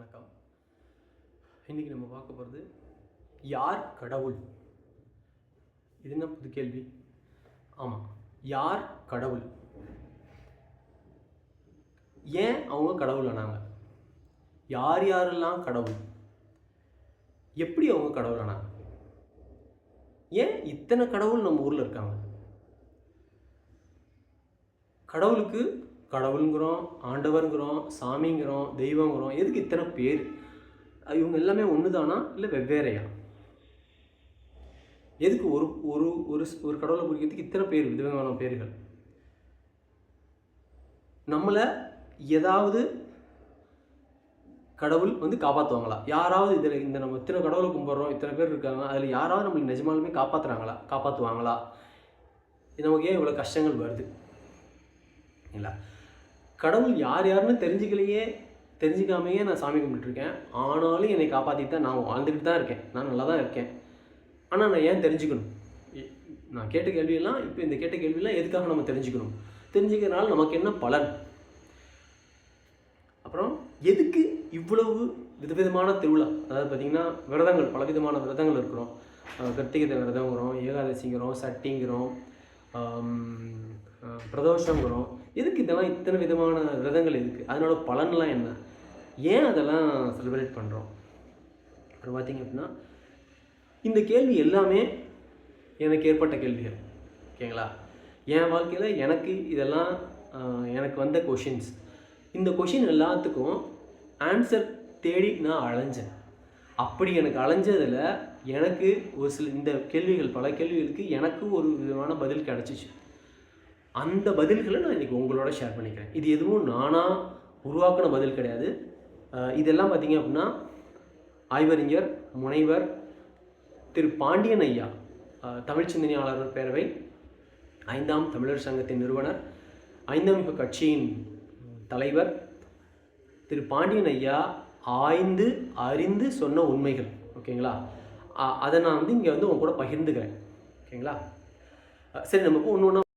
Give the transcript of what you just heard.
வணக்கம். இன்றைக்கி நம்ம பார்க்க போகிறது யார் கடவுள்? இது என்ன புது கேள்வி? ஆமாம், யார் கடவுள்? ஏன் அவங்க கடவுள் ஆனாங்க? யார் யாரெல்லாம் கடவுள்? எப்படி அவங்க கடவுள் ஆனாங்க? ஏன் இத்தனை கடவுள் நம்ம ஊரில் இருக்காங்க? கடவுளுக்கு கடவுளுங்கிறோம், ஆண்டவருங்கிறோம், சாமிங்கிறோம், தெய்வங்கிறோம். எதுக்கு இத்தனை பேர்? இவங்க எல்லாமே ஒன்று தானா இல்லை வெவ்வேறையா? எதுக்கு ஒரு ஒரு ஒரு ஒரு கடவுளை குறிக்கிறதுக்கு இத்தனை பேர், விதவிதமான பேர்கள்? நம்மளை ஏதாவது கடவுள் காப்பாற்றுவாங்களா? யாராவது இதில் இந்த நம்ம இத்தனை கடவுளை கும்பிட்றோம், இத்தனை பேர் இருக்காங்க, அதில் யாராவது நம்மளுக்கு நிஜமாலுமே காப்பாற்றுவாங்களா? நமக்கு ஏன் இவ்வளோ கஷ்டங்கள் வருது இல்லை? கடவுள் யார் யாருன்னு தெரிஞ்சிக்காமையே நான் சாமி கும்பிட்டுருக்கேன். ஆனாலும் என்னை காப்பாற்றிட்டு தான் நான் வாழ்ந்துக்கிட்டு தான் இருக்கேன். நான் நல்லா தான் இருக்கேன். ஆனால் நான் ஏன் தெரிஞ்சுக்கணும்? நான் கேட்ட கேள்வியெல்லாம் இப்போ இந்த கேட்ட கேள்வியெல்லாம் எதுக்காக நம்ம தெரிஞ்சுக்கணும்? தெரிஞ்சுக்கிறதுனால நமக்கு என்ன பலன்? அப்புறம் எதுக்கு இவ்வளவு விதவிதமான திருவிழா? அதாவது பார்த்திங்கன்னா விரதங்கள், பலவிதமான விரதங்கள் இருக்கிறோம். கார்த்திகை விரதங்கிறோம், ஏகாதசிங்கிறோம், சட்டிங்கிறோம், பிரதோஷங்கிறோம். எதுக்கு இதெல்லாம் இத்தனை விதமான விரதங்கள் எதுக்கு? அதனோட பலன்லாம் என்ன? ஏன் அதெல்லாம் செலிப்ரேட் பண்ணுறோம்? அப்புறம் பார்த்திங்க அப்படின்னா இந்த கேள்வி எல்லாமே எனக்கு ஏற்பட்ட கேள்விகள். ஓகேங்களா? என் வாழ்க்கையில் எனக்கு வந்த கொஷின்ஸ். இந்த கொஷின் எல்லாத்துக்கும் ஆன்சர் தேடி நான் அலைஞ்சேன். அப்படி எனக்கு அலைஞ்சதில் எனக்கு ஒரு சில இந்த கேள்விகள், பல கேள்விகளுக்கு எனக்கு ஒரு விதமான பதில் கிடச்சிச்சு. அந்த பதில்களை நான் இன்றைக்கி உங்களோட ஷேர் பண்ணிக்கிறேன். இது எதுவும் நானாக உருவாக்கின பதில் கிடையாது. இதெல்லாம் பார்த்திங்க அப்படின்னா ஆய்வறிஞர் முனைவர் திரு பாண்டியன் ஐயா, தமிழ் சிந்தனையாளர் பேரவை, 5ஆம் தமிழர் சங்கத்தின் நிறுவனர், 5ஆம் யுக கட்சியின் தலைவர் திரு பாண்டியன் ஐயா ஆய்ந்து அறிந்து சொன்ன உண்மைகள். ஓகேங்களா? அதை நான் இங்கே உங்க கூட பகிர்ந்துக்கிறேன். ஓகேங்களா? சரி, நம்ம ஒன்று ஒன்றா